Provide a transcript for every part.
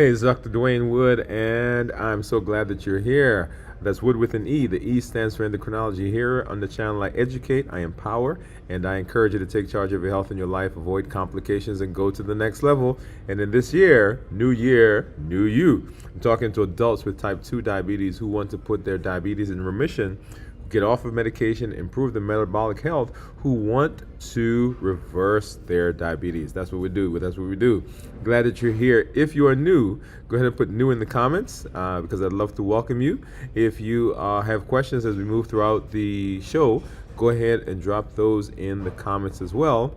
Hey, it's Dr. Dwain Woode, and I'm so glad that you're here. That's Wood with an E. The E stands for endocrinology. Here on the channel, I educate, I empower, and I encourage you to take charge of your health and your life, avoid complications, and go to the next level. And in this year, new you. I'm talking to adults with type 2 diabetes who want to put their diabetes in remission, get off of medication, improve their metabolic health, who want to reverse their diabetes. That's what we do. Glad that you're here. If you are new, go ahead and put new in the comments because I'd love to welcome you. If you have questions as we move throughout the show, go ahead and drop those in the comments as well,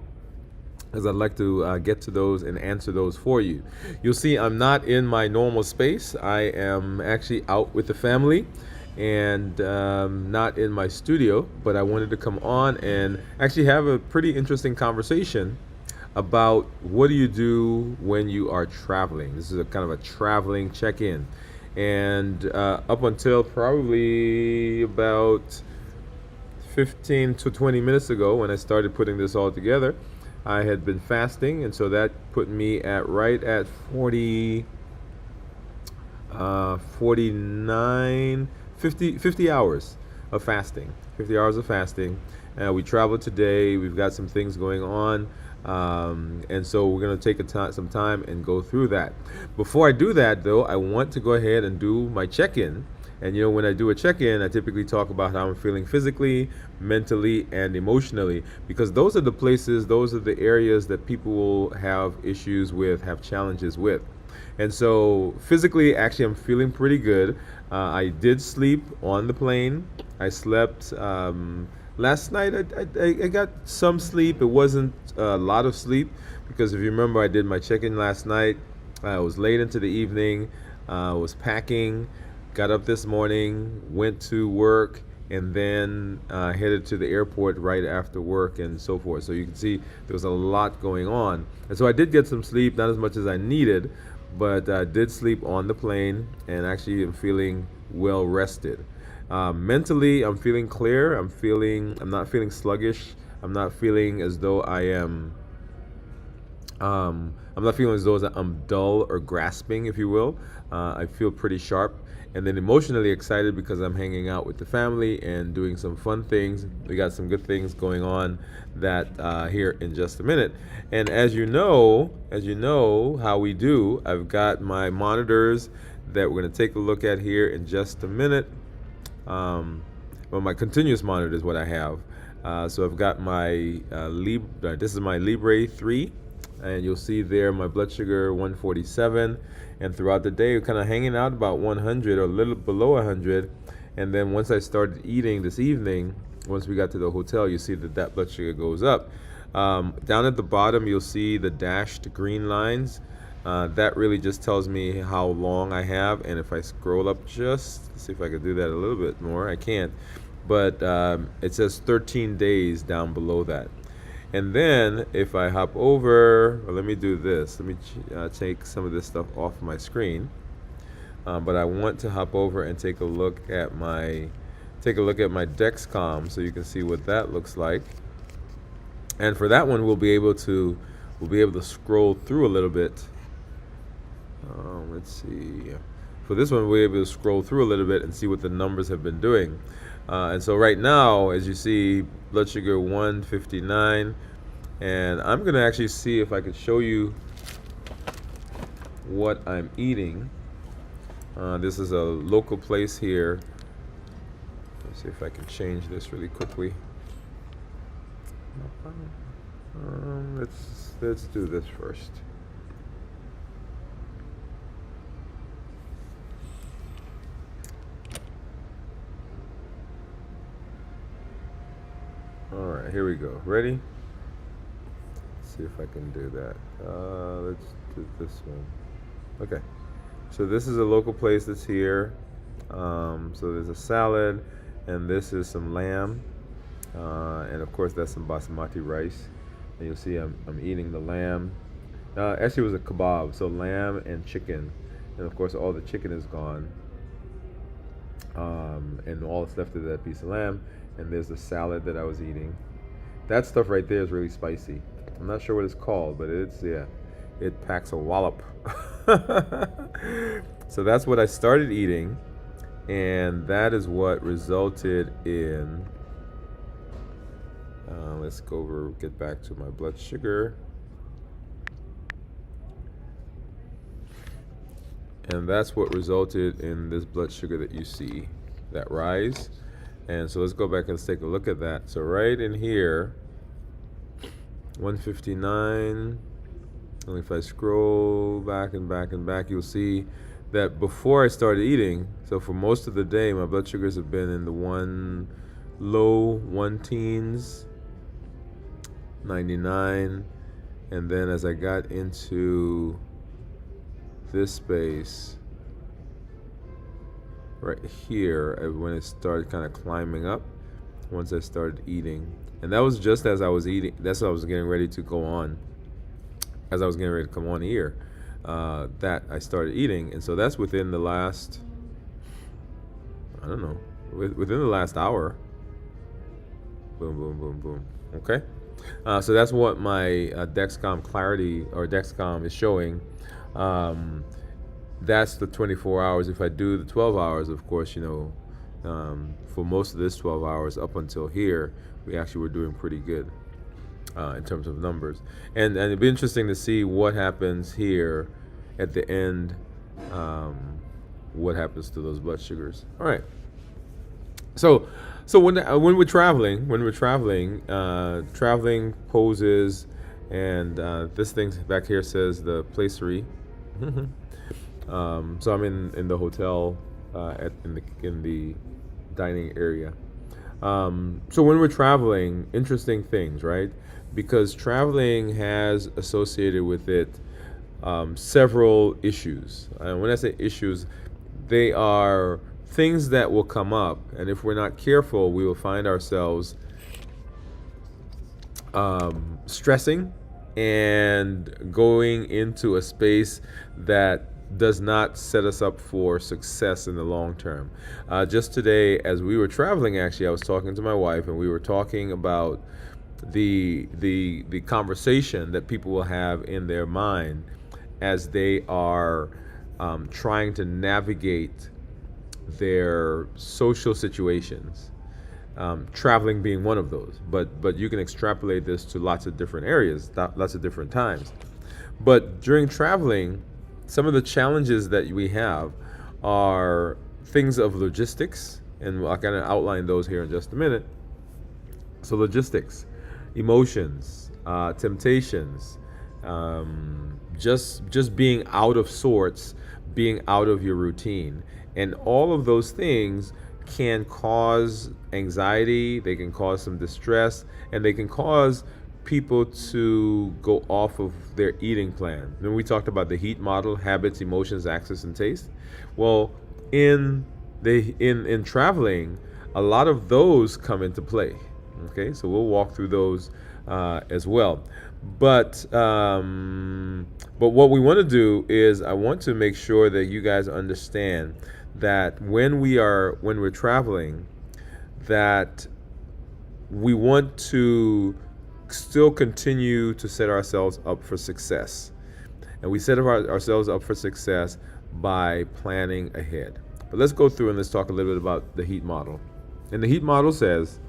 as I'd like to get to those and answer those for you. You'll see I'm not in my normal space. I am actually out with the family and not in my studio, but I wanted to come on and actually have a pretty interesting conversation about what do you do when you are traveling. This is a kind of a traveling check-in. And up until probably about 15 to 20 minutes ago when I started putting this all together, I had been fasting, and so that put me at right at 49, 50 hours of fasting. 50 hours of fasting. We traveled today. We've got some things going on. And so we're going to take some time and go through that. Before I do that, though, I want to go ahead and do my check-in. And when I do a check-in, I typically talk about how I'm feeling physically, mentally, and emotionally, because those are the places, those are the areas that people will have issues with, have challenges with. And so physically, actually, I'm feeling pretty good. I did sleep on the plane. I slept last night. I got some sleep. It wasn't a lot of sleep because if you remember, I did my check-in last night. I was late into the evening. I was packing. Got up this morning, went to work, and then headed to the airport right after work and so forth. So you can see there was a lot going on. And so I did get some sleep, not as much as I needed, but I did sleep on the plane and actually am feeling well rested. Mentally, I'm feeling clear. I'm not feeling sluggish. I'm not feeling as though I'm not feeling as though I'm dull or grasping, if you will. I feel pretty sharp. And then emotionally excited because I'm hanging out with the family and doing some fun things. We got some good things going on that here in just a minute. And as you know how we do, I've got my monitors that we're going to take a look at here in just a minute. Well, my continuous monitor is what I have. So I've got my this is my Libre 3. And you'll see there my blood sugar 147, and throughout the day we're kind of hanging out about 100 or a little below 100. And then once I started eating this evening, once we got to the hotel, you see that blood sugar goes up. Down at the bottom you'll see the dashed green lines. That really just tells me how long I have, and if I scroll up just, let's see if I can do that a little bit more. I can't, but it says 13 days down below that. And then if I hop over, well, let me do this. Let me take some of this stuff off my screen. But I want to hop over and take a look at my Dexcom so you can see what that looks like. And for that one, we'll be able to scroll through a little bit. Let's see. For this one, we'll be able to scroll through a little bit and see what the numbers have been doing. And so right now, as you see, blood sugar 159, and I'm going to actually see if I could show you what I'm eating. This is a local place here. Let's see if I can change this really quickly. Let's do this first. All right, here we go. Ready? Let's see if I can do that. Let's do this one. Okay. So this is a local place that's here. So there's a salad, and this is some lamb, and of course that's some basmati rice. And you'll see I'm eating the lamb. Actually, it was a kebab, so lamb and chicken, and of course all the chicken is gone, and all that's left is that piece of lamb. And there's the salad that I was eating. That stuff right there is really spicy. I'm not sure what it's called, but it packs a wallop. So that's what I started eating, and that is what resulted in. Let's go over, get back to my blood sugar. And that's what resulted in this blood sugar that you see, that rise. And so let's go back and let's take a look at that. So right in here, 159. And if I scroll back and back and back, you'll see that before I started eating, so for most of the day, my blood sugars have been in the low one teens, 99. And then as I got into this space right here, when it started kind of climbing up, once I started eating. And that was just as I was eating, that's what I was getting ready to go on. As I was getting ready to come on here, that I started eating. And so that's within the last, I don't know, within the last hour. Boom, boom, boom, boom. Okay. So that's what my Dexcom Clarity or Dexcom is showing. That's the 24 hours. If I do the 12 hours, of course, for most of this 12 hours up until here, we actually were doing pretty good in terms of numbers. And it'd be interesting to see what happens here at the end, what happens to those blood sugars. All right. So when we're traveling, traveling poses, and this thing back here says the placery. So I'm in the hotel in the dining area. So when we're traveling, interesting things, right? Because traveling has associated with it several issues. When I say issues, they are things that will come up, and if we're not careful, we will find ourselves stressing and going into a space that does not set us up for success in the long term. Just today, as we were traveling, actually, I was talking to my wife, and we were talking about the conversation that people will have in their mind as they are trying to navigate their social situations. Traveling being one of those, but you can extrapolate this to lots of different areas, lots of different times. But during traveling, some of the challenges that we have are things of logistics, and I'll kind of outline those here in just a minute. So logistics, emotions, temptations, just being out of sorts, being out of your routine, and all of those things can cause anxiety, they can cause some distress, and they can cause people to go off of their eating plan. When we talked about the HEAT model, habits, emotions, access, and taste. Well, in traveling, a lot of those come into play. Okay, so we'll walk through those as well. But what we want to do is I want to make sure that you guys understand that when we're traveling, that we want to still continue to set ourselves up for success. And we set ourselves up for success by planning ahead. But let's go through and let's talk a little bit about the HEAT model. And the HEAT model says,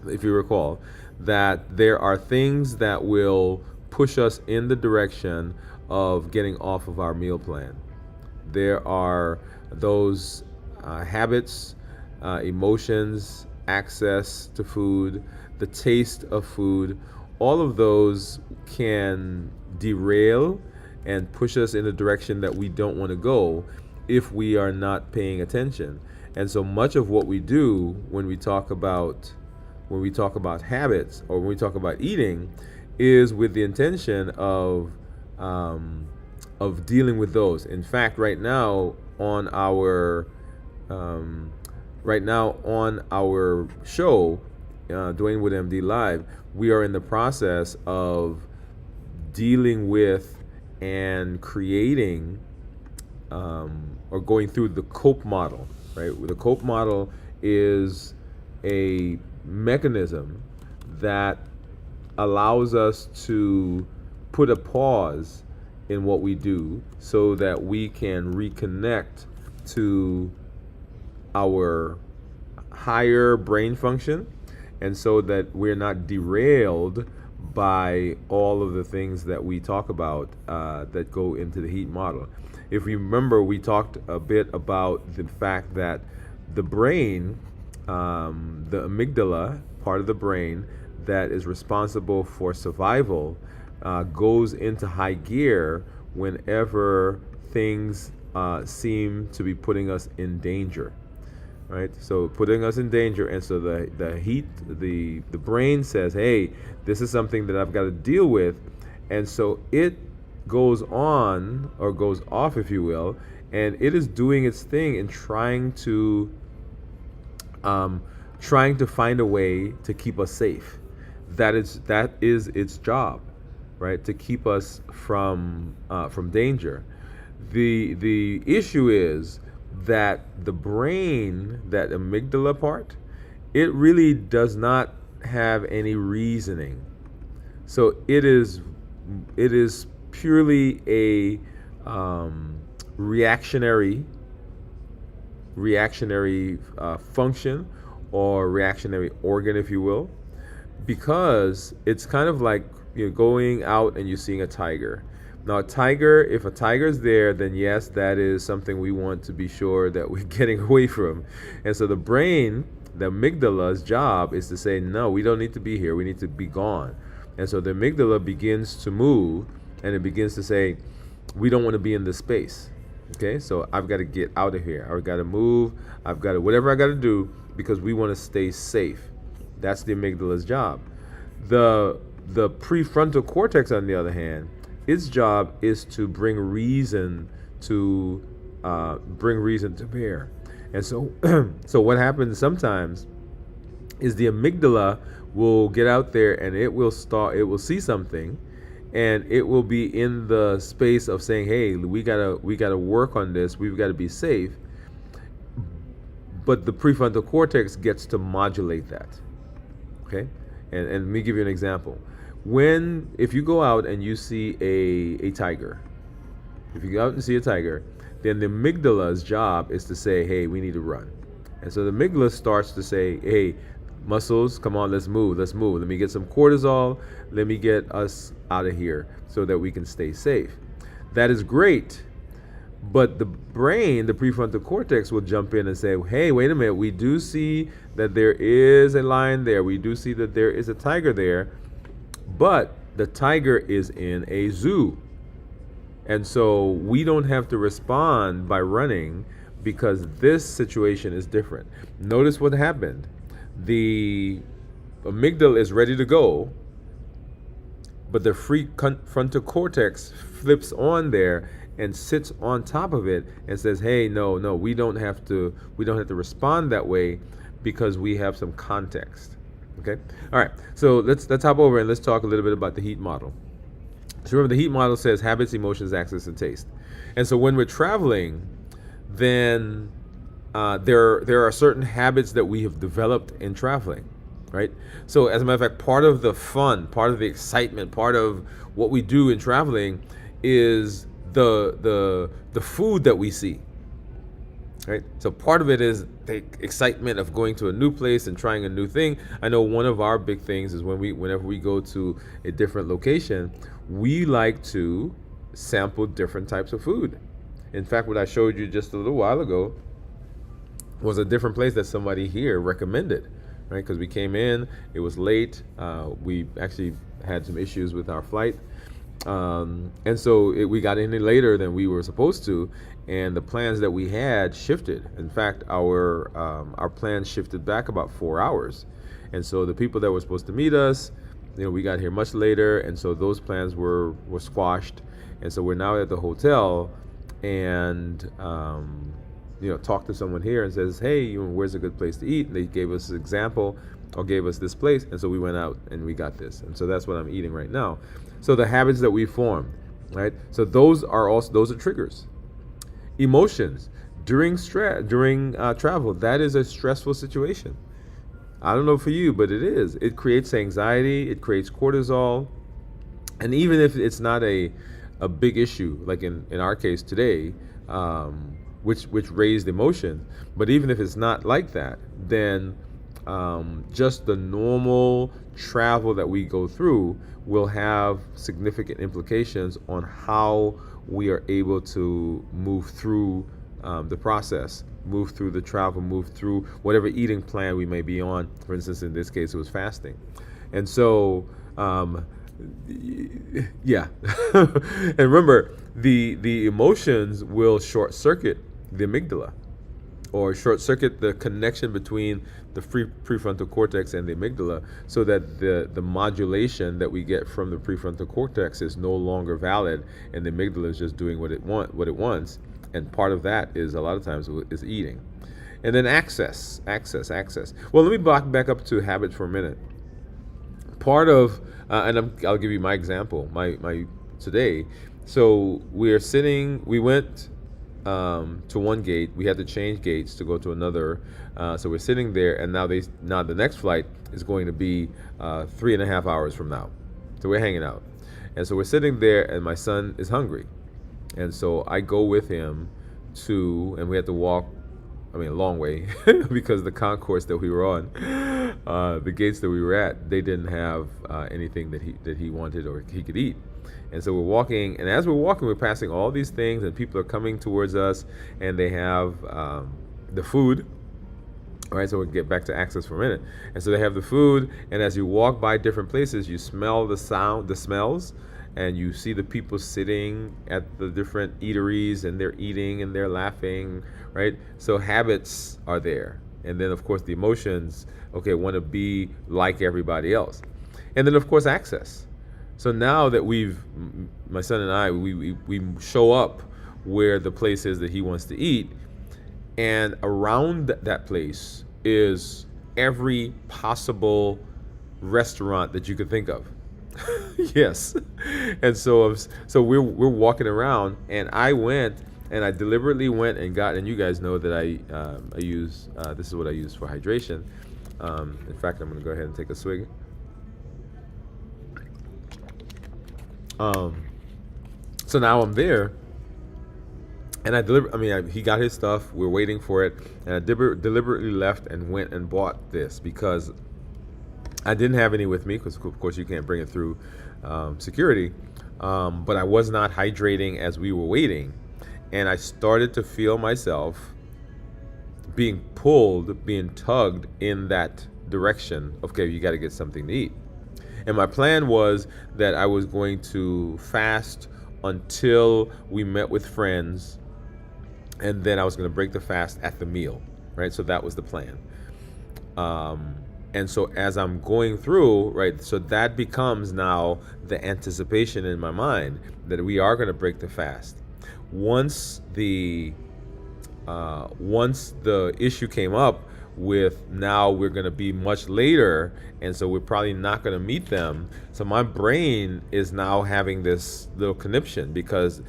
if you recall, that there are things that will push us in the direction of getting off of our meal plan. There are those habits, emotions, access to food, the taste of food. All of those can derail and push us in a direction that we don't want to go if we are not paying attention. And so much of what we do when we talk about habits or when we talk about eating is with the intention of dealing with those. In fact, right now on our show, Dwain Woode MD Live, we are in the process of dealing with and creating or going through the COPE model. Right, the COPE model is a mechanism that allows us to put a pause in what we do so that we can reconnect to our higher brain function, and so that we're not derailed by all of the things that we talk about that go into the heat model. If you remember, we talked a bit about the fact that the brain, the amygdala, part of the brain that is responsible for survival, goes into high gear whenever things seem to be putting us in danger. Right, so putting us in danger, and so the brain says, "Hey, this is something that I've got to deal with," and so it goes on, or goes off, if you will, and it is doing its thing in trying to find a way to keep us safe. That is its job, right? To keep us from danger. The issue is that the brain, that amygdala part, it really does not have any reasoning. So it is purely a reactionary function, or reactionary organ, if you will, because it's kind of like going out and you're seeing a tiger. Now, if a tiger is there, then yes, that is something we want to be sure that we're getting away from. And so the brain, the amygdala's job is to say, no, we don't need to be here. We need to be gone. And so the amygdala begins to move, and it begins to say, we don't want to be in this space. Okay, so I've got to get out of here. I've got to move. I've got to, whatever I got to do, because we want to stay safe. That's the amygdala's job. The prefrontal cortex, on the other hand, its job is to bring reason to bear. And so so what happens sometimes is the amygdala will get out there, and it will see something, and it will be in the space of saying, hey, we gotta work on this, we've got to be safe. But the prefrontal cortex gets to modulate that. Okay, and let me give you an example. If you go out and you see a tiger, if you go out and see a tiger, then the amygdala's job is to say, hey, we need to run. And so the amygdala starts to say, hey, muscles, come on, let's move. Let me get some cortisol. Let me get us out of here so that we can stay safe. That is great. But the brain, the prefrontal cortex, will jump in and say, hey, wait a minute, we do see that there is a lion there. We do see that there is a tiger there. But the tiger is in a zoo. And so we don't have to respond by running, because this situation is different. Notice what happened. The amygdala is ready to go, but the frontal cortex flips on there and sits on top of it and says, hey, no, we don't have to respond that way, because we have some context. Okay? All right. So let's hop over and let's talk a little bit about the heat model. So remember, the heat model says habits, emotions, access, and taste. And so when we're traveling, then there are certain habits that we have developed in traveling, right? So as a matter of fact, part of the fun, part of the excitement, part of what we do in traveling is the food that we see. Right? So part of it is the excitement of going to a new place and trying a new thing. I know one of our big things is whenever we go to a different location, we like to sample different types of food. In fact, what I showed you just a little while ago was a different place that somebody here recommended, right? Because we came in, it was late. We actually had some issues with our flight. And so we got in later than we were supposed to, and the plans that we had shifted. In fact, our plans shifted back about 4 hours, and so the people that were supposed to meet us, we got here much later, and so those plans were squashed. And so we're now at the hotel, and talked to someone here and says, hey, where's a good place to eat? And they gave us an example, or gave us this place, and so we went out and we got this, and so that's what I'm eating right now. So the habits that we formed, right? So those are triggers. Emotions during travel, that is a stressful situation. I don't know for you, but it is. It creates anxiety. It creates cortisol, and even if it's not a a big issue, like in our case today, which raised emotion. But even if it's not like that, then just the normal travel that we go through will have significant implications on how we are able to move through the process, move through the travel, move through whatever eating plan we may be on. For instance, in this case, it was fasting. And so, yeah. And remember, the emotions will short circuit the amygdala, or short circuit the connection between the prefrontal cortex and the amygdala, so that the modulation that we get from the prefrontal cortex is no longer valid, and the amygdala is just doing what it wants. And part of that is, a lot of times, is eating. And then access. Well, let me back up to habit for a minute. Part of I'll give you my example, my today. So we went to one gate. We had to change gates to go to another. So we're sitting there, and now the next flight is going to be 3.5 hours from now. So we're hanging out, and so we're sitting there, and my son is hungry, and so I go with him and we had to walk. I mean, a long way because the concourse that we were on, the gates that we were at, they didn't have anything that he wanted or he could eat. And so we're walking, and as we're walking, we're passing all these things, and people are coming towards us, and they have the food. All right, so we'll get back to access for a minute. And so they have the food, and as you walk by different places, you smell the smells, and you see the people sitting at the different eateries, and they're eating and they're laughing, right? So habits are there. And then, of course, the emotions, okay, want to be like everybody else. And then, of course, access. So now that my son and I, we show up where the place is that he wants to eat, and around that place is every possible restaurant that you could think of. Yes. And so we're walking around, and I deliberately went and got, and you guys know that I use this is what I use for hydration. In fact, I'm going to go ahead and take a swig. So now I'm there, and he got his stuff. We're waiting for it, and I deliberately left and went and bought this because I didn't have any with me, because of course you can't bring it through security. But I was not hydrating as we were waiting, and I started to feel myself being tugged in that direction. Okay, you got to get something to eat. And my plan was that I was going to fast until we met with friends, and then I was going to break the fast at the meal, right? So that was the plan. And so as I'm going through, right, so that becomes now the anticipation in my mind that we are going to break the fast. Once the issue came up with, now we're going to be much later, and so we're probably not going to meet them. So my brain is now having this little conniption because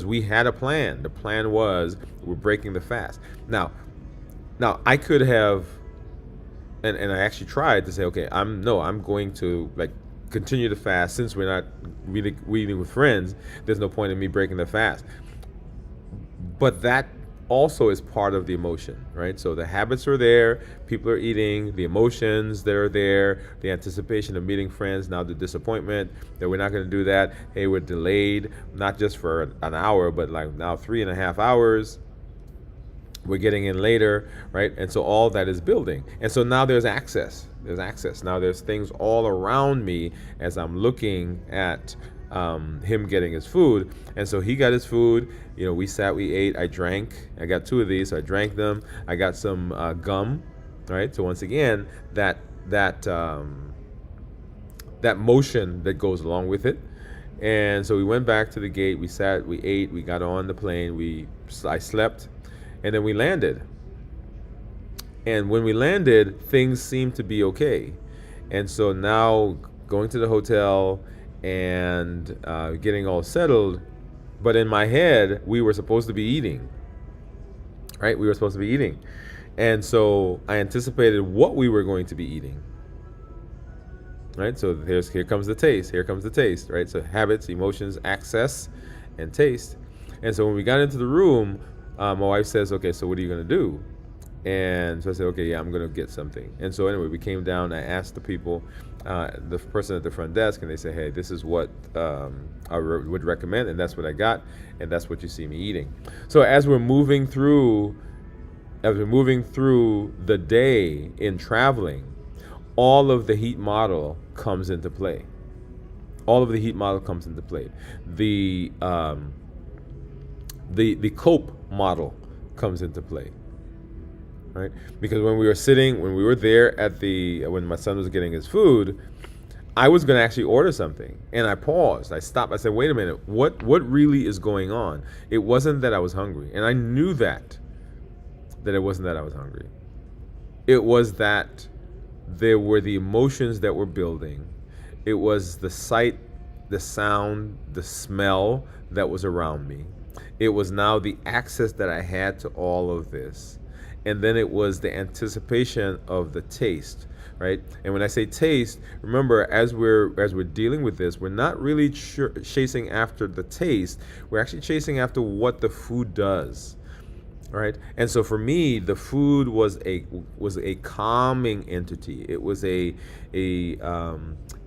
we had a plan. The plan was we're breaking the fast. Now I could have, and I actually tried to say, okay, I'm going to continue the fast since we're not really eating with friends. There's no point in me breaking the fast. But that also is part of the emotion, right? So the habits are there, people are eating, the emotions that are there, the anticipation of meeting friends, now the disappointment that we're not going to do that. Hey, we're delayed, not just for an hour, but now 3.5 hours. We're getting in later, right? And so all that is building. And so now there's access. Now there's things all around me as I'm looking at him getting his food. And so he got his food. We sat, we ate, I drank. I got 2 of these, so I drank them. I got some gum, right? So once again, that motion that goes along with it. And so we went back to the gate. We sat, we ate, we got on the plane. I slept. And then we landed. And when we landed, things seemed to be okay. And so now going to the hotel and getting all settled, but in my head, we were supposed to be eating, right? We were supposed to be eating. And so I anticipated what we were going to be eating, right? So here comes the taste, right? So habits, emotions, access. and taste. And so when we got into the room, my wife says, "Okay, so what are you gonna do?" And so I said, "Okay, yeah, I'm gonna get something." And so anyway, we came down. I asked the people, the person at the front desk, and they said, "Hey, this is what would recommend," and that's what I got, and that's what you see me eating. So as we're moving through the day in traveling, all of the heat model comes into play. All of the heat model comes into play. The cope model comes into play, right? Because when we were there when my son was getting his food, I was going to actually order something, and I paused. I stopped. I said, "Wait a minute. What really is going on?" It wasn't that I was hungry, and I knew that it wasn't that I was hungry. It was that there were the emotions that were building. It was the sight, the sound, the smell that was around me. It was now the access that I had to all of this. And then it was the anticipation of the taste, right? And when I say taste, remember, as we're dealing with this, we're not really chasing after the taste. We're actually chasing after what the food does. Right, and so for me, the food was a calming entity. It was a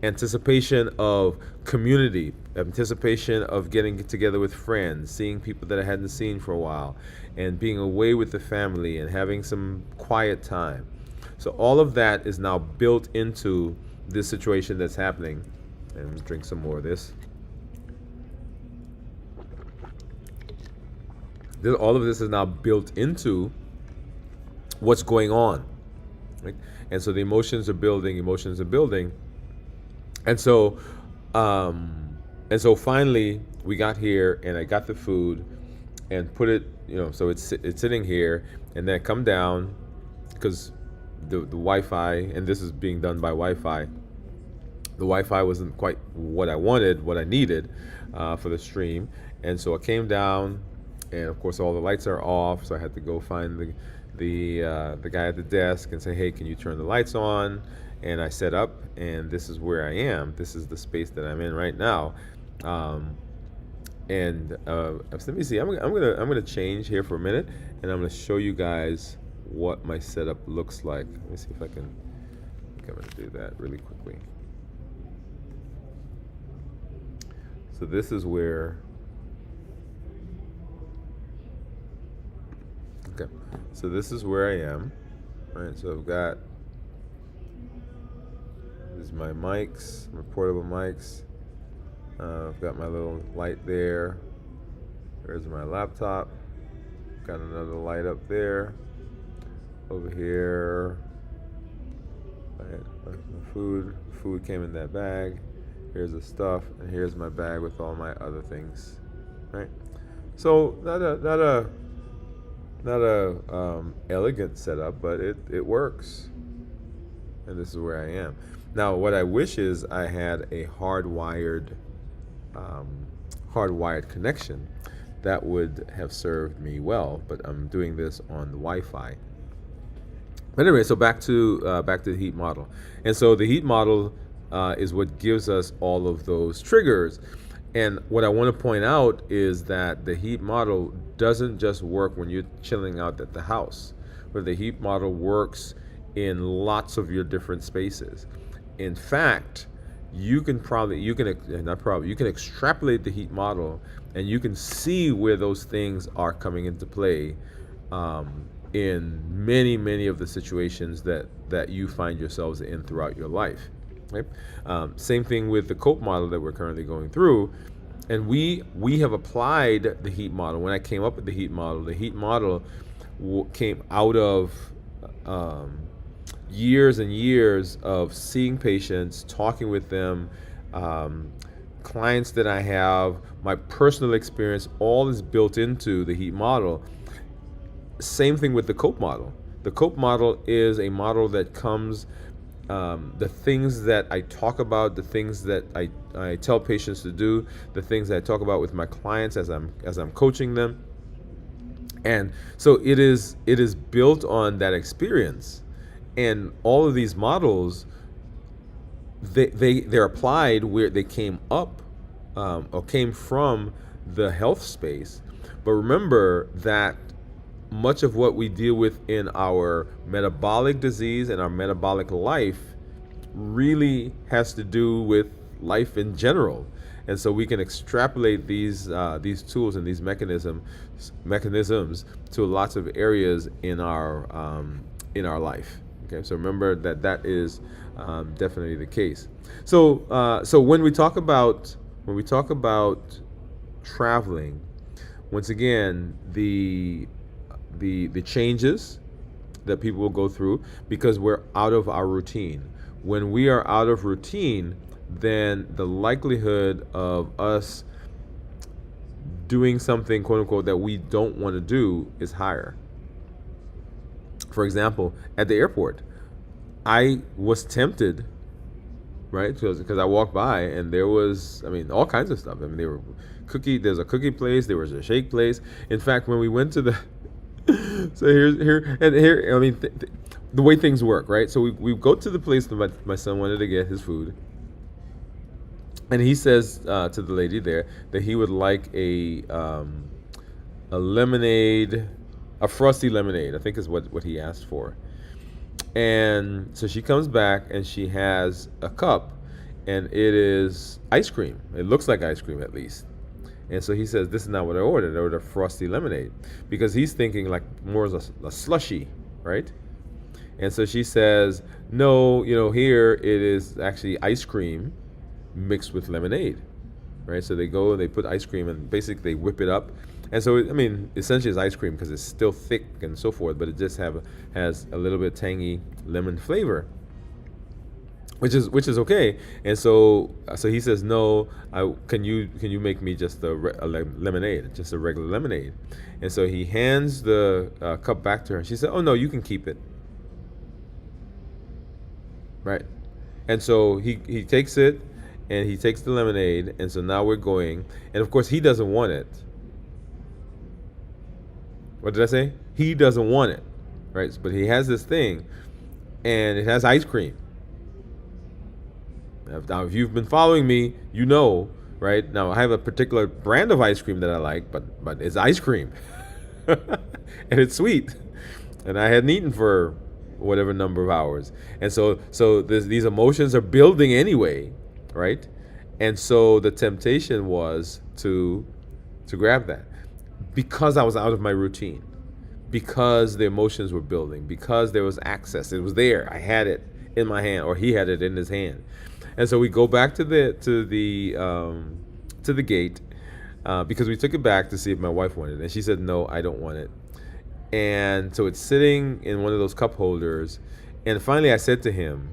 anticipation of community, anticipation of getting together with friends, seeing people that I hadn't seen for a while, and being away with the family and having some quiet time. So all of that is now built into this situation that's happening. And let's drink some more of this. All of this is now built into what's going on, right? And so the emotions are building, and so finally we got here, and I got the food and put it, so it's sitting here, and then I come down because the Wi-Fi, and this is being done by Wi-Fi. The Wi-Fi wasn't quite what I needed for the stream, and so I came down. And of course, all the lights are off, so I had to go find the guy at the desk and say, "Hey, can you turn the lights on?" And I set up, and this is where I am. This is the space that I'm in right now. Let me see. I'm gonna change here for a minute, and I'm gonna show you guys what my setup looks like. Let me see if I can. I think I'm gonna do that really quickly. So this is where. Okay, so this is where I am, right? So I've got, these are my mics, my portable mics. I've got my little light there. There's my laptop. Got another light up there. Over here, right, my food. Food came in that bag. Here's the stuff, and here's my bag with all my other things, right? So not a elegant setup, but it works. And this is where I am. Now, what I wish is I had a hardwired connection. That would have served me well, but I'm doing this on the Wi-Fi. But anyway, so back to the heat model. And so the heat model is what gives us all of those triggers. And what I want to point out is that the heat model doesn't just work when you're chilling out at the house, but the heat model works in lots of your different spaces. In fact, you can extrapolate the heat model, and you can see where those things are coming into play in many of the situations that you find yourselves in throughout your life. Right? Same thing with the cope model that we're currently going through. And we have applied the heat model. When I came up with the heat model came out of years and years of seeing patients, talking with them, clients that I have, my personal experience, all is built into the heat model. Same thing with the cope model. The cope model is a model that comes, the things that I talk about, the things that I tell patients to do, the things that I talk about with my clients as I'm coaching them. And so it is built on that experience. And all of these models, they're applied where they came up or came from the health space. But remember that much of what we deal with in our metabolic disease and our metabolic life really has to do with life in general. And so we can extrapolate these tools and these mechanisms to lots of areas in our life. Okay, so remember that that is definitely the case. So when we talk about traveling, once again, the changes that people will go through because we're out of our routine. When we are out of routine, then the likelihood of us doing something, quote unquote, that we don't want to do is higher. For example, at the airport, I was tempted, right? Because I walked by and there was, I mean, all kinds of stuff. I mean, there's a cookie place, there was a shake place. In fact, when we went to the, so here, I mean, the way things work, right? So we go to the place that my son wanted to get his food. And he says to the lady there that he would like a lemonade, a frosty lemonade, I think is what he asked for. And so she comes back and she has a cup and it is ice cream. It looks like ice cream at least. And so he says, this is not what I ordered. I ordered a frosty lemonade because he's thinking like more as a slushy, right? And so she says, no, here it is actually ice cream mixed with lemonade, right? So they go and they put ice cream and basically they whip it up. And so, I mean, essentially it's ice cream because it's still thick and so forth, but it just has a little bit tangy lemon flavor, which is okay. And so he says, no, can you make me just a lemonade, just a regular lemonade? And so he hands the cup back to her. She said, oh no, you can keep it, right? And so he takes it. And he takes the lemonade, and so now we're going. And of course, he doesn't want it. What did I say? He doesn't want it, right? But he has this thing, and it has ice cream. Now, if you've been following me, you know, right? Now, I have a particular brand of ice cream that I like, but it's ice cream. And it's sweet. And I hadn't eaten for whatever number of hours. And so these emotions are building anyway, right? And so the temptation was to grab that because I was out of my routine, because the emotions were building, because there was access. It was there. I had it in my hand, or he had it in his hand. And so we go back to the gate because we took it back to see if my wife wanted it, and she said, no, I don't want it. And so it's sitting in one of those cup holders. And finally I said to him,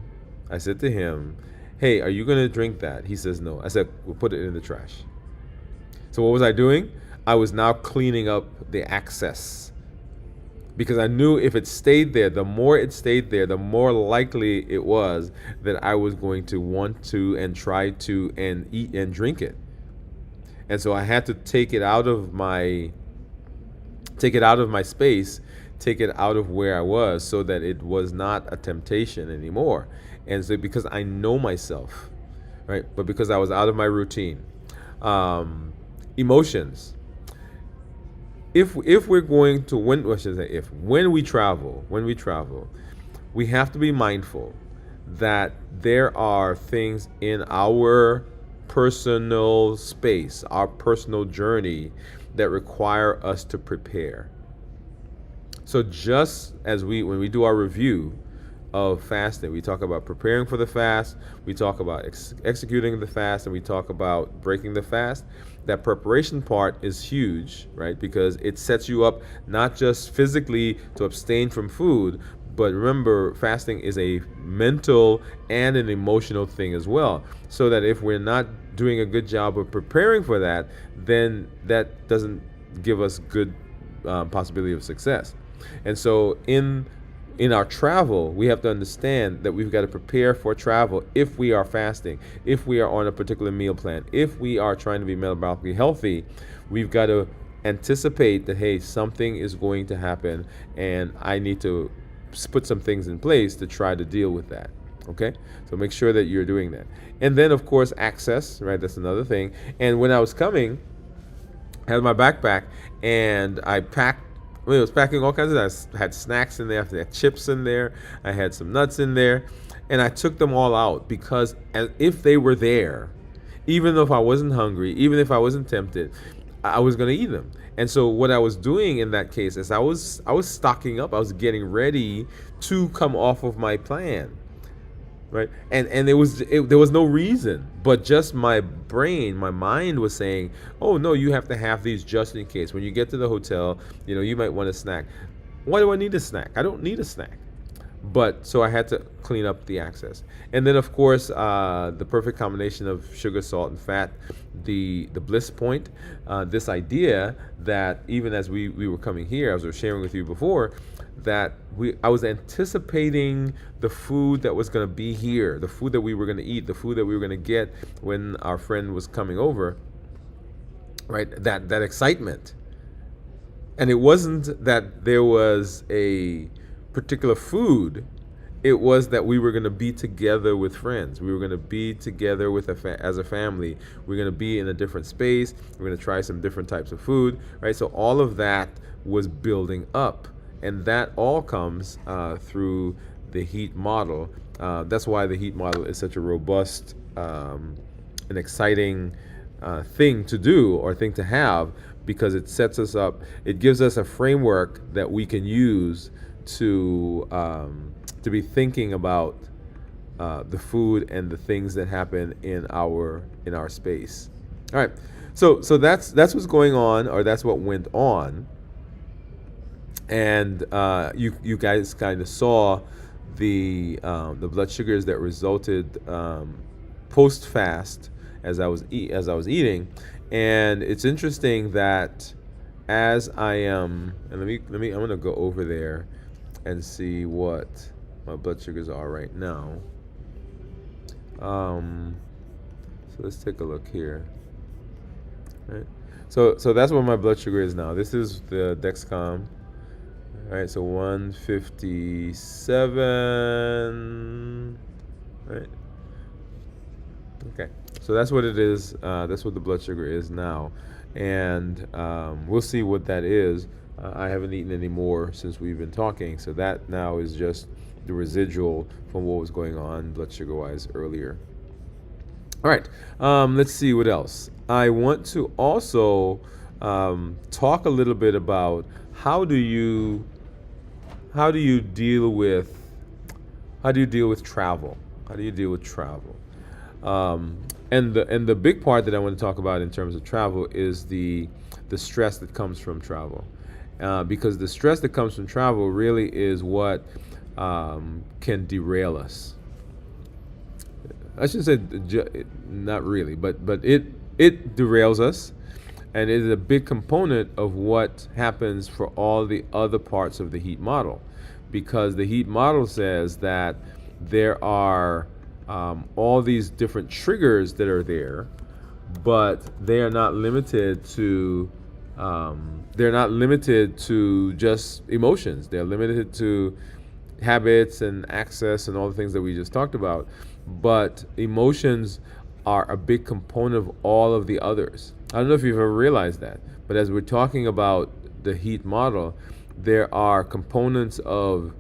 hey, are you going to drink that? He says, no. I said, we'll put it in the trash. So what was I doing? I was now cleaning up the access. Because I knew if it stayed there, the more it stayed there, the more likely it was that I was going to want to and try to and eat and drink it. And so I had to take it out of my space, take it out of where I was so that it was not a temptation anymore. And so because I know myself, right? But because I was out of my routine. Emotions. If we're going to, when we travel, we have to be mindful that there are things in our personal space, our personal journey that require us to prepare. So just as when we do our review of fasting, we talk about preparing for the fast, we talk about executing the fast, and we talk about breaking the fast. That preparation part is huge, right? Because it sets you up not just physically to abstain from food, but remember, fasting is a mental and an emotional thing as well. So that if we're not doing a good job of preparing for that, then that doesn't give us good possibility of success. And so in our travel, we have to understand that we've got to prepare for travel if we are fasting, if we are on a particular meal plan, if we are trying to be metabolically healthy. We've got to anticipate that, hey, something is going to happen and I need to put some things in place to try to deal with that. Okay, so make sure that you're doing that. And then, of course, access, right? That's another thing. And when I was coming, had my backpack, and I packed. Well, it was packing all kinds of things. I had snacks in there. I had chips in there. I had some nuts in there, and I took them all out because as if they were there, even if I wasn't hungry, even if I wasn't tempted, I was going to eat them. And so what I was doing in that case is I was stocking up. I was getting ready to come off of my plan, right? And there was no reason, but just my brain, my mind was saying, oh no, you have to have these just in case when you get to the hotel, you might want a snack. Why do I need a snack? I don't need a snack. But so I had to clean up the access, and then of course the perfect combination of sugar, salt, and fat, the bliss point, this idea that even as we were coming here, as I was sharing with you before, that I was anticipating the food that was going to be here, the food that we were going to eat, the food that we were going to get when our friend was coming over, right? That excitement. And it wasn't that there was a particular food. It was that we were going to be together with friends. We were going to be together with as a family. We're going to be in a different space. We're going to try some different types of food, right? So all of that was building up, and that all comes through the heat model. That's why the heat model is such a robust and exciting thing to do or thing to have, because it sets us up. It gives us a framework that we can use to be thinking about the food and the things that happen in our space. All right, so that's what's going on, or that's what went on, and you guys kind of saw the blood sugars that resulted post fast as I was eating, and it's interesting that as I am, and let me I'm gonna go over there and see what my blood sugars are right now. So let's take a look here. Right. So that's what my blood sugar is now. This is the Dexcom. All right. So 157. Right. Okay. So that's what it is. That's what the blood sugar is now, and we'll see what that is. I haven't eaten any more since we've been talking, so that now is just the residual from what was going on blood sugar wise earlier. All right, let's see what else. I want to also talk a little bit about how do you deal with travel? How do you deal with travel? And the big part that I want to talk about in terms of travel is the stress that comes from travel, because the stress that comes from travel really is what can derail us. I should say not really, but it derails us, and it is a big component of what happens for all the other parts of the heat model, because the heat model says that there are all these different triggers that are there, but they are not limited to just emotions. They're limited to habits and access and all the things that we just talked about. But emotions are a big component of all of the others. I don't know if you've ever realized that, but as we're talking about the heat model, there are components of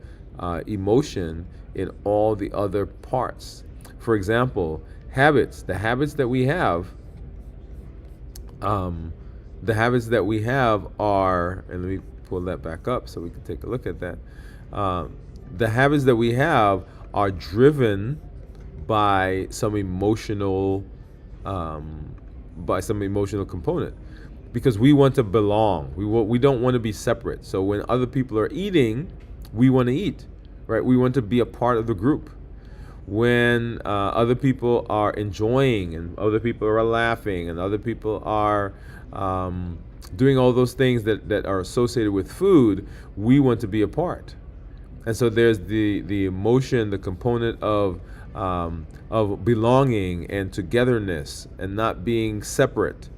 emotion in all the other parts. For example, habits. The habits that we have are, and let me pull that back up so we can take a look at that. The habits that we have are driven by some emotional component, because we want to belong. We don't want to be separate. So when other people are eating, we want to eat, right? We want to be a part of the group. When other people are enjoying, and other people are laughing, and other people are doing all those things that are associated with food, we want to be a part. And so there's the emotion, the component of belonging and togetherness and not being separate,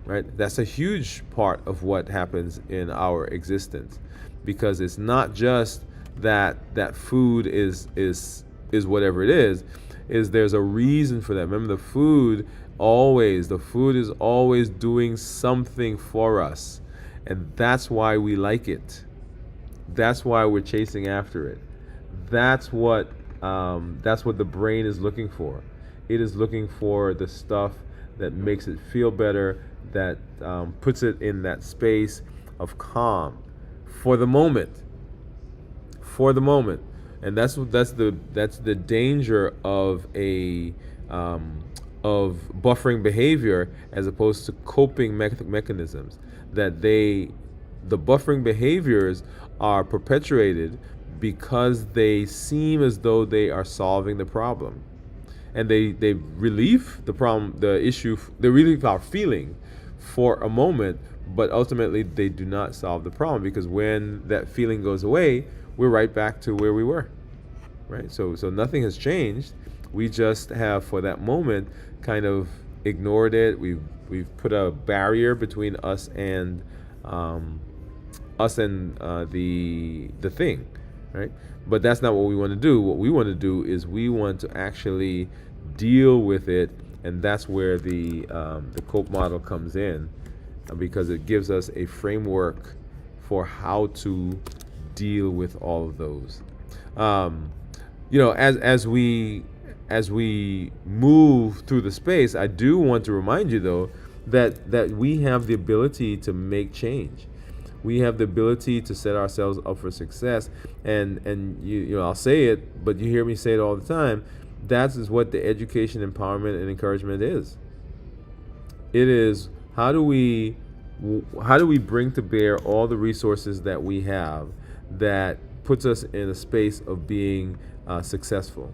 right? That's a huge part of what happens in our existence, because it's not just that food is whatever it is. is there's a reason for that. Remember, the food is always doing something for us, and that's why we like it. That's why we're chasing after it. That's what the brain is looking for. It is looking for the stuff that makes it feel better, that puts it in that space of calm for the moment. For the moment, and that's the danger of of buffering behavior as opposed to coping mechanisms. The buffering behaviors are perpetuated because they seem as though they are solving the problem, and they relieve the problem, the issue, they relieve our feeling for a moment, but ultimately they do not solve the problem, because when that feeling goes away, we're right back to where we were, right? So nothing has changed. We just have, for that moment, kind of ignored it. We've put a barrier between us and the thing, right? But that's not what we want to do. What we want to do is we want to actually deal with it, and that's where the COPE model comes in, because it gives us a framework for how to deal with all of those. As we move through the space, I do want to remind you, though, that we have the ability to make change. We have the ability to set ourselves up for success, and I'll say it, but you hear me say it all the time. That is what the education, empowerment, and encouragement is. It is, how do we bring to bear all the resources that we have that puts us in a space of being successful?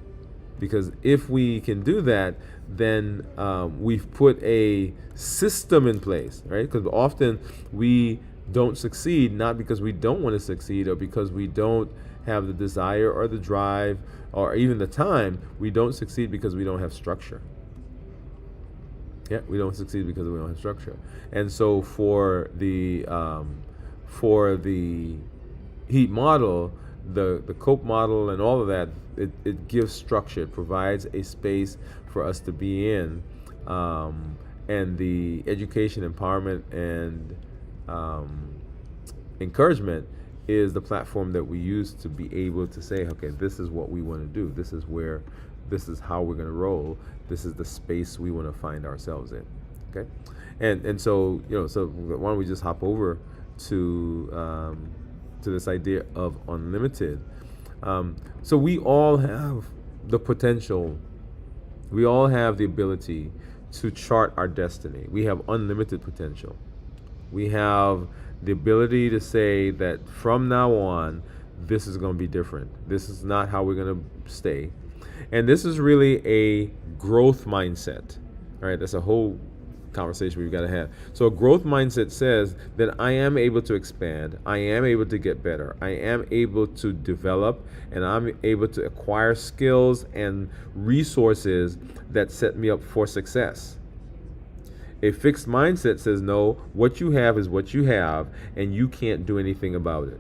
Because if we can do that, then we've put a system in place, right? Because often we don't succeed not because we don't want to succeed, or because we don't have the desire or the drive or even the time. We don't succeed because we don't have structure. Yeah, we don't succeed because we don't have structure. And so for the HEAT model, the COPE model, and all of that, it gives structure. It provides a space for us to be in, and the education, empowerment, and encouragement is the platform that we use to be able to say, okay, this is what we want to do. This is how we're going to roll. This is the space we want to find ourselves in. Okay, and so why don't we just hop over to this idea of unlimited. So we all have the potential. We all have the ability to chart our destiny. We have unlimited potential. We have the ability to say that from now on, this is going to be different. This is not how we're going to stay. And this is really a growth mindset. All right, that's a whole conversation we've got to have. So a growth mindset says that I am able to expand, I am able to get better, I am able to develop, and I'm able to acquire skills and resources that set me up for success. A fixed mindset says, no, what you have is what you have, and you can't do anything about it.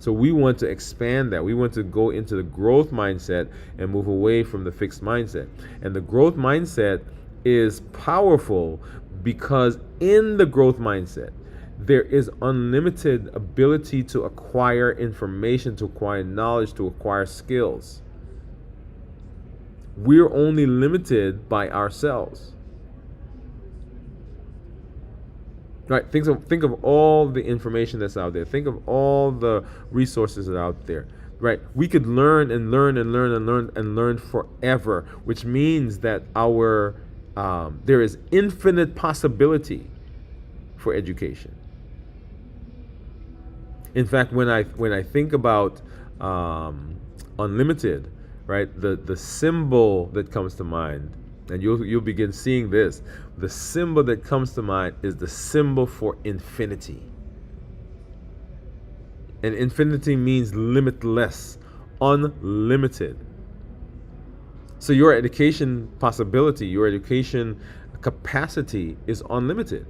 So we want to expand that. We want to go into the growth mindset and move away from the fixed mindset. And the growth mindset is powerful because in the growth mindset, there is unlimited ability to acquire information, to acquire knowledge, to acquire skills. We're only limited by ourselves. Right? Think of all the information that's out there. Think of all the resources that are out there. Right? We could learn and learn and learn and learn and learn forever, which means that there is infinite possibility for education. In fact, when I think about unlimited, right, the symbol that comes to mind, and you'll begin seeing this. The symbol that comes to mind is the symbol for infinity. And infinity means limitless, unlimited. So your education possibility, your education capacity is unlimited.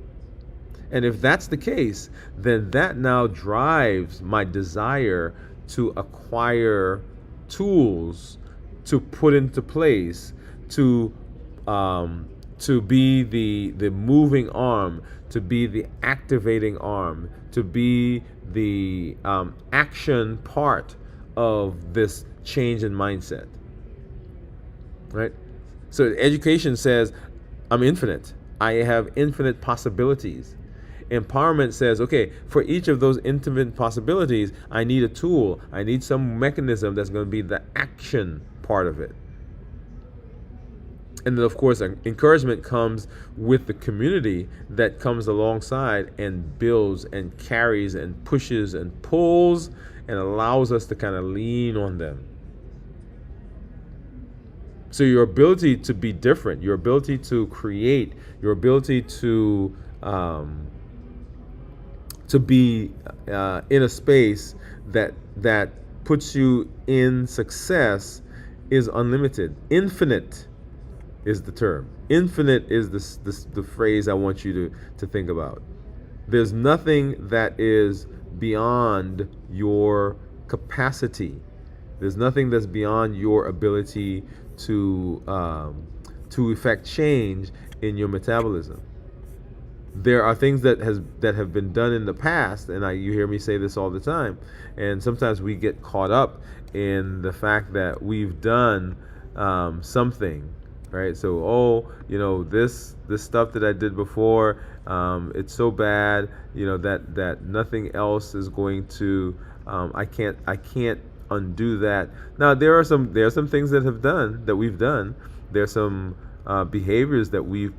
And if that's the case, then that now drives my desire to acquire tools to put into place, to to be the moving arm, to be the activating arm, to be the action part of this change in mindset, right? So education says, I'm infinite. I have infinite possibilities. Empowerment says, okay, for each of those infinite possibilities, I need a tool. I need some mechanism that's going to be the action part of it. And then, of course, encouragement comes with the community that comes alongside and builds and carries and pushes and pulls and allows us to kind of lean on them. So your ability to be different, your ability to create, your ability to be in a space that puts you in success is unlimited. Infinite is the term. Infinite is the phrase I want you to think about. There's nothing that is beyond your capacity. There's nothing that's beyond your ability to effect change in your metabolism. There are things that have been done in the past, and you hear me say this all the time, and sometimes we get caught up in the fact that we've done something, right? So, this stuff that I did before, it's so bad, that nothing else is going to, I can't undo that. Now there are some things that we've done. There's some behaviors that we've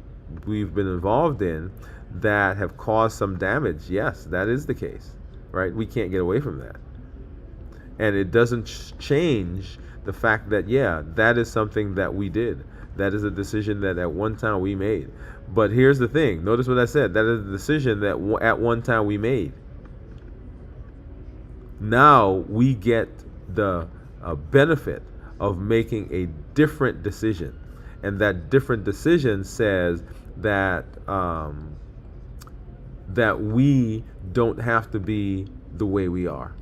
been involved in that have caused some damage. Yes, that is the case, right? We can't get away from that, and it doesn't change the fact that that is something that we did. That is a decision that at one time we made. But here's the thing. Notice what I said. That is a decision that at one time we made. Now we get the benefit of making a different decision, and that different decision says that that we don't have to be the way we are.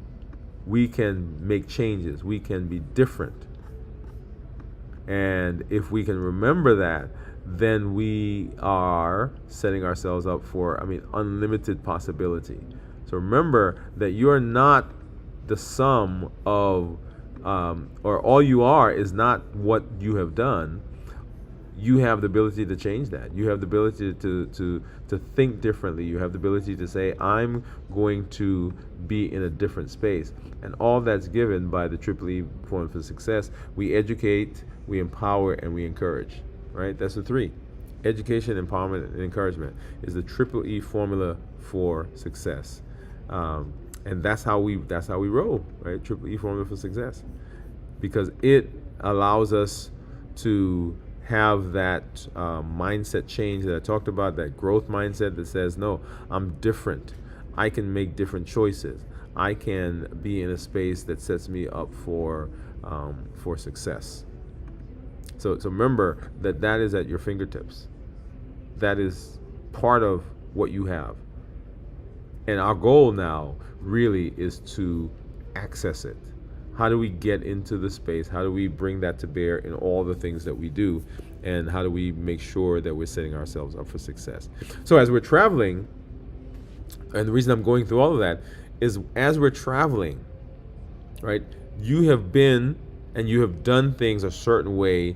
We can make changes. We can be different. And if we can remember that, then we are setting ourselves up for, unlimited possibility. So remember that you are not the sum of, or all you are is not what you have done. You have the ability to change that. You have the ability to think differently. You have the ability to say, I'm going to be in a different space. And all that's given by the Triple E Formula for Success. We educate, we empower, and we encourage. Right? That's the three. Education, empowerment, and encouragement is the Triple E Formula for Success. And that's how we roll, right? Triple E Formula for Success, because it allows us to have that mindset change that I talked about, that growth mindset that says, no, I'm different. I can make different choices. I can be in a space that sets me up for success. So remember that is at your fingertips. That is part of what you have. And our goal now really is to access it. How do we get into the space? How do we bring that to bear in all the things that we do? And how do we make sure that we're setting ourselves up for success? So as we're traveling, and the reason I'm going through all of that is as we're traveling, right, you have been and you have done things a certain way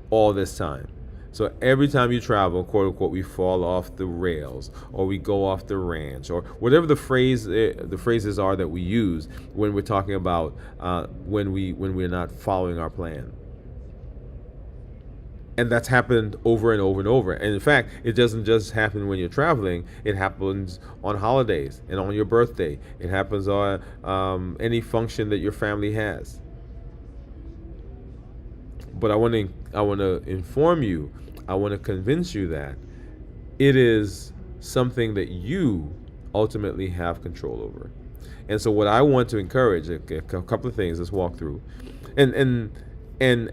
all this time. So every time you travel, quote unquote, we fall off the rails, or we go off the ranch, or whatever the phrases are that we use when we're talking about when we're not following our plan. And that's happened over and over and over. And in fact, it doesn't just happen when you're traveling. It happens on holidays and on your birthday. It happens on any function that your family has. But I want to inform you, I want to convince you that it is something that you ultimately have control over. And so what I want to encourage, a couple of things, let's walk through. And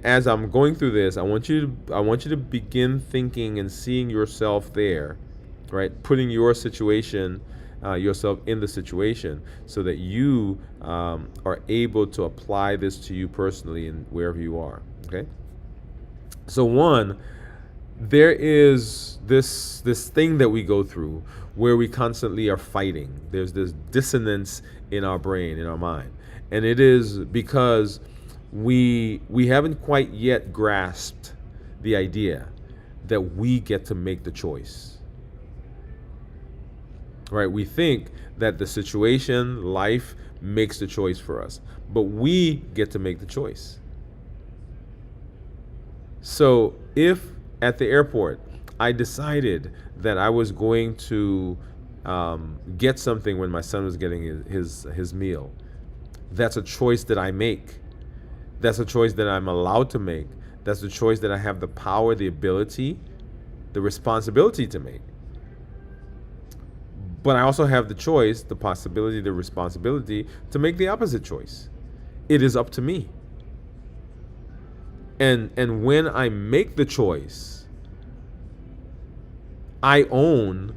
as I'm going through this, I want you to begin thinking and seeing yourself there, right? Putting your situation yourself in the situation so that you are able to apply this to you personally and wherever you are. Okay. So one, there is this thing that we go through where we constantly are fighting. There's this dissonance in our brain, in our mind, and it is because we haven't quite yet grasped the idea that we get to make the choice. Right? We think that the situation, life makes the choice for us, but we get to make the choice. So if at the airport I decided that I was going to get something when my son was getting his meal, that's a choice that I make. That's a choice that I'm allowed to make. That's a choice that I have the power, the ability, the responsibility to make. But I also have the choice, the possibility, the responsibility to make the opposite choice. It is up to me. And when I make the choice, I own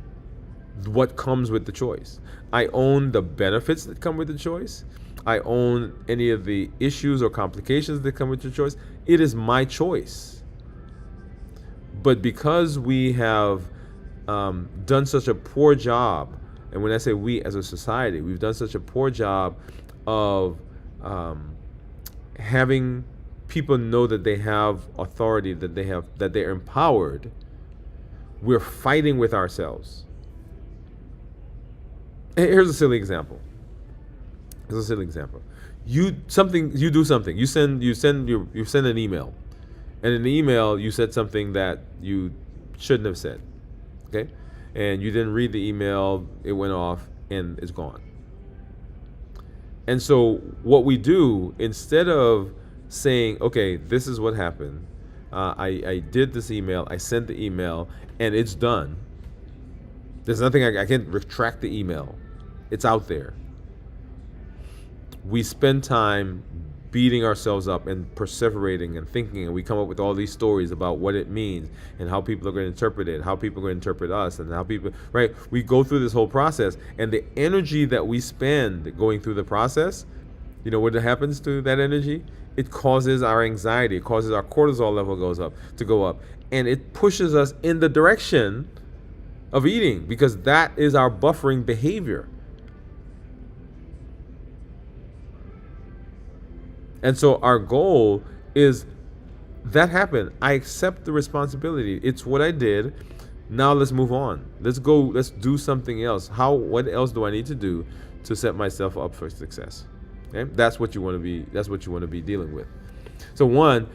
what comes with the choice. I own the benefits that come with the choice. I own any of the issues or complications that come with the choice. It is my choice. But because we have done such a poor job, and when I say we as a society, we've done such a poor job of having people know that they have authority, that they're empowered, we're fighting with ourselves. Here's a silly example. You do something. You send an email, and in the email you said something that you shouldn't have said. Okay, and you didn't read the email. It went off and it's gone. And so what we do, instead of saying, okay, this is what happened. I did this email. I sent the email, and it's done. There's nothing I can't retract the email. It's out there. We spend time beating ourselves up and perseverating and thinking, and we come up with all these stories about what it means and how people are going to interpret it, how people are going to interpret us, and how people, right? We go through this whole process, and the energy that we spend going through the process, you know what happens to that energy? It causes our anxiety, it causes our cortisol level to go up, and it pushes us in the direction of eating, because that is our buffering behavior. And so our goal is, that happened. I accept the responsibility. It's what I did. Now let's move on. Let's do something else. What else do I need to do to set myself up for success? Okay? That's what you want to be dealing with. So one,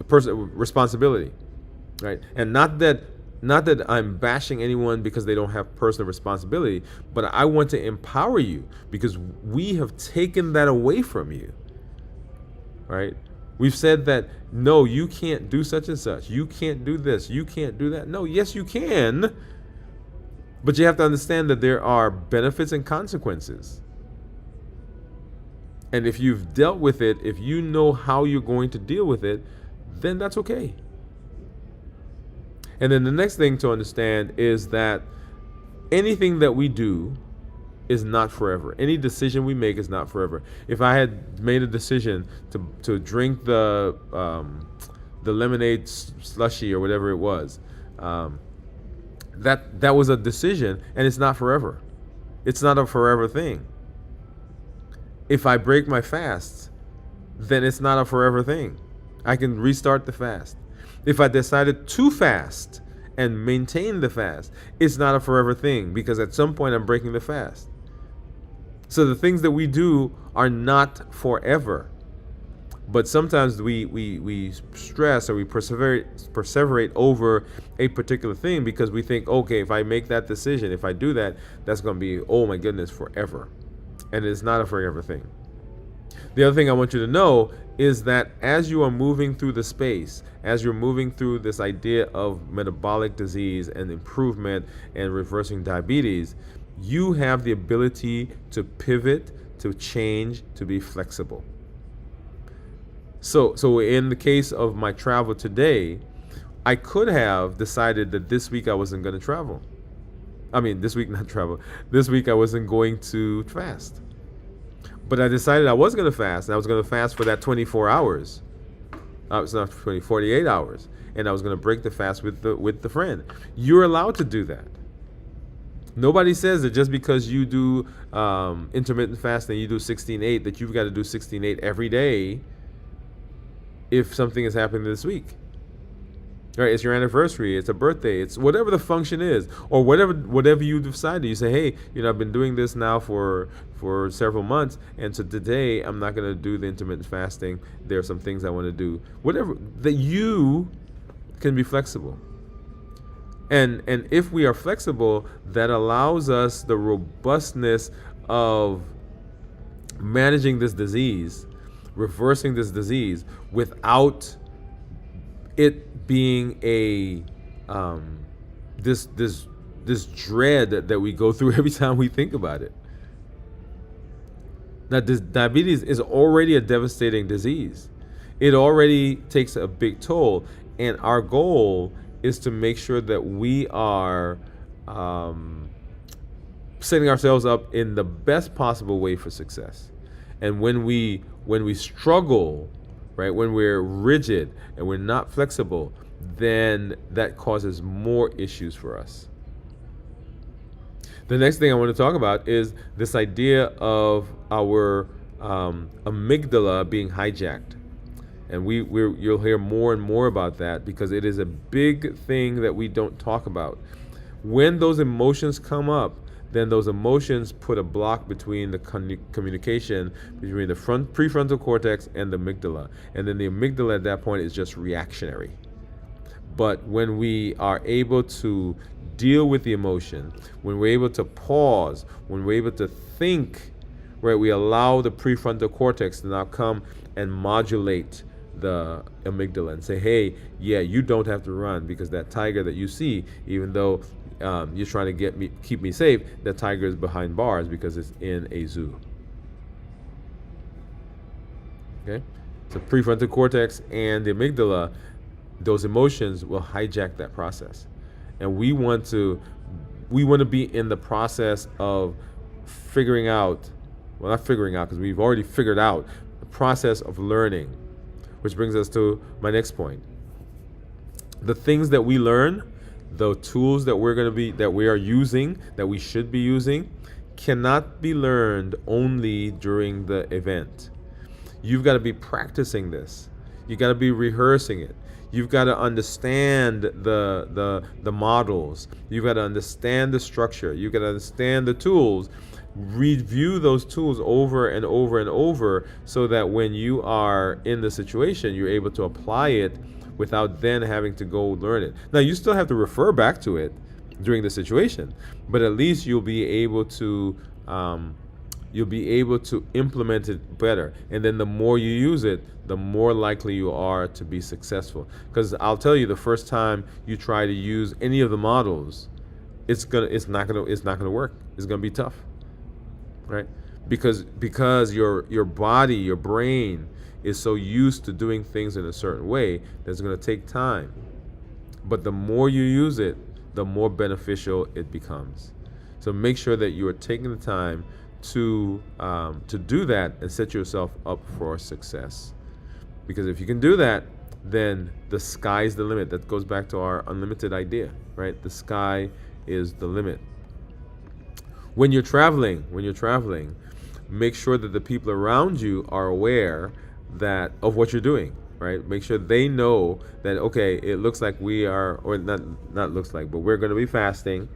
responsibility, right? And not that I'm bashing anyone because they don't have personal responsibility, but I want to empower you because we have taken that away from you. Right? We've said that, no, you can't do such and such. You can't do this. You can't do that. No, yes, you can. But you have to understand that there are benefits and consequences. And if you've dealt with it, if you know how you're going to deal with it, then that's okay. And then the next thing to understand is that anything that we do is not forever. Any decision we make is not forever. If I had made a decision to drink the lemonade slushy or whatever it was, that was a decision, and it's not forever. It's not a forever thing. If I break my fast, then it's not a forever thing. I can restart the fast. If I decided to fast and maintain the fast, it's not a forever thing, because at some point I'm breaking the fast. So the things that we do are not forever. But sometimes we stress or we perseverate over a particular thing because we think, okay, if I make that decision, if I do that, that's going to be, oh my goodness, forever. And it's not a forever thing. The other thing I want you to know is that as you are moving through the space, as you're moving through this idea of metabolic disease and improvement and reversing diabetes, you have the ability to pivot, to change, to be flexible. So in the case of my travel today, I could have decided that this week I wasn't going to travel. I mean, this week, not travel. This week I wasn't going to fast. But I decided I was going to fast, and I was going to fast for that 24 hours. It's not 48 hours. And I was going to break the fast with the friend. You're allowed to do that. Nobody says that just because you do intermittent fasting, you do 16/8, that you've got to do 16/8 every day if something is happening this week. Right? It's your anniversary, it's a birthday, it's whatever the function is, or whatever you decide. You say, hey, I've been doing this now for several months, and so today I'm not going to do the intermittent fasting. There are some things I want to do. Whatever, that you can be flexible. And if we are flexible, that allows us the robustness of managing this disease, reversing this disease, without it being a this dread that we go through every time we think about it. Now, this diabetes is already a devastating disease. It already takes a big toll, and our goal is to make sure that we are setting ourselves up in the best possible way for success. And when we struggle, right, when we're rigid and we're not flexible, then that causes more issues for us. The next thing I want to talk about is this idea of our amygdala being hijacked. And you'll hear more and more about that, because it is a big thing that we don't talk about. When those emotions come up, then those emotions put a block between the communication between the prefrontal cortex and the amygdala. And then the amygdala at that point is just reactionary. But when we are able to deal with the emotion, when we're able to pause, when we're able to think, right, we allow the prefrontal cortex to now come and modulate the amygdala and say, hey, yeah, you don't have to run, because that tiger that you see, even though you're trying to keep me safe, that tiger is behind bars because it's in a zoo. Okay? So prefrontal cortex and the amygdala, those emotions will hijack that process. And we want to be in the process of figuring out, well, not figuring out, because we've already figured out the process of learning, which brings us to my next point. The things that we learn, the tools that we are using, that we should be using, cannot be learned only during the event. You've got to be practicing this. You've got to be rehearsing it. You've got to understand the models. You've got to understand the structure. You've got to understand the tools. Review those tools over and over and over, so that when you are in the situation, you're able to apply it without then having to go learn it. Now, you still have to refer back to it during the situation, but at least you'll be able to implement it better. And then the more you use it, the more likely you are to be successful. Because I'll tell you, the first time you try to use any of the models, it's not gonna work. It's gonna be tough, right? Because your body, your brain is so used to doing things in a certain way that it's gonna take time. But the more you use it, the more beneficial it becomes. So make sure that you are taking the time to do that and set yourself up for success. Because if you can do that, then the sky's the limit. That goes back to our unlimited idea, right? The sky is the limit. When you're traveling, make sure that the people around you are aware of what you're doing, right? Make sure they know that, okay, it looks like we are, or not looks like, but we're going to be fasting,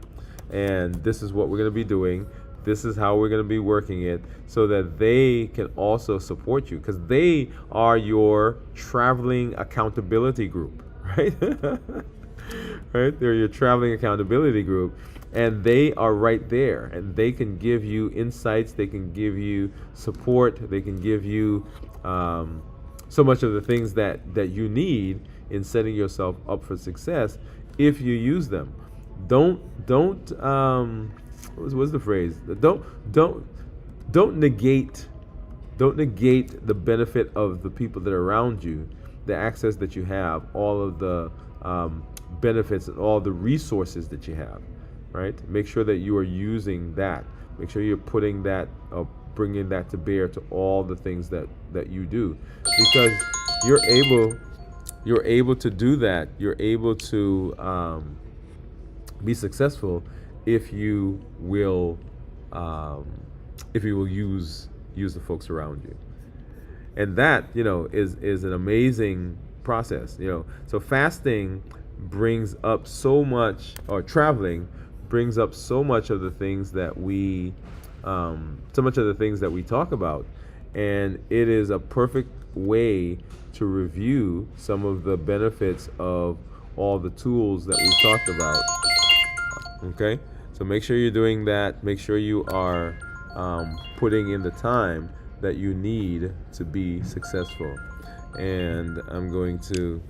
and this is what we're going to be doing. This is how we're going to be working it, so that they can also support you, because they are your traveling accountability group, right? Right? They're your traveling accountability group, and they are right there, and they can give you insights, they can give you support, they can give you so much of the things that you need in setting yourself up for success if you use them. Don't what's the phrase? Don't negate the benefit of the people that are around you, the access that you have, all of the benefits and all the resources that you have. right? Make sure that you are using that. Make sure you're putting that, bringing that to bear to all the things that you do, because you're able you're able to do that. You're able to be successful if you will um, use the folks around you, and that is an amazing process. So fasting brings up so much, or traveling brings up so much of the things that we talk about, and it is a perfect way to review some of the benefits of all the tools that we've talked about. Okay, so make sure you're doing that. Make sure you are putting in the time that you need to be successful. And I'm going to,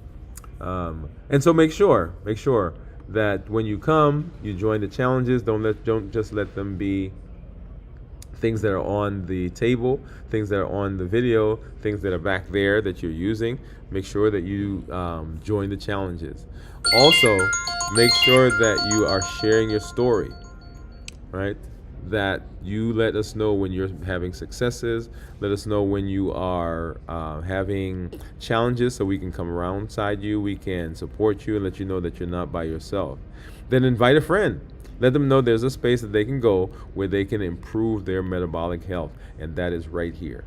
and so make sure that when you come, you join the challenges. Don't just let them be things that are on the table, things that are on the video, things that are back there that you're using. Make sure that you join the challenges. Also, make sure that you are sharing your story, right? That you let us know when you're having successes. Let us know when you are having challenges, so we can come alongside you. We can support you and let you know that you're not by yourself. Then invite a friend. Let them know there's a space that they can go where they can improve their metabolic health, and that is right here.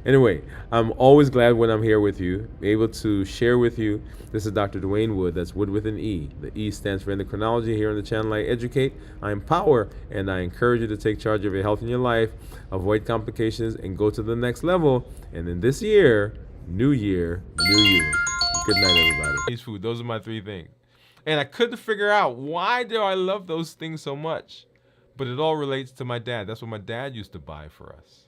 Anyway, I'm always glad when I'm here with you, able to share with you. This is Dr. Dwain Woode. That's Wood with an E. The E stands for endocrinology. Here on the channel, I educate, I empower, and I encourage you to take charge of your health in your life, avoid complications, and go to the next level. And in this year, new you. Good night, everybody. Chinese food. Those are my three things. And I couldn't figure out, why do I love those things so much? But it all relates to my dad. That's what my dad used to buy for us.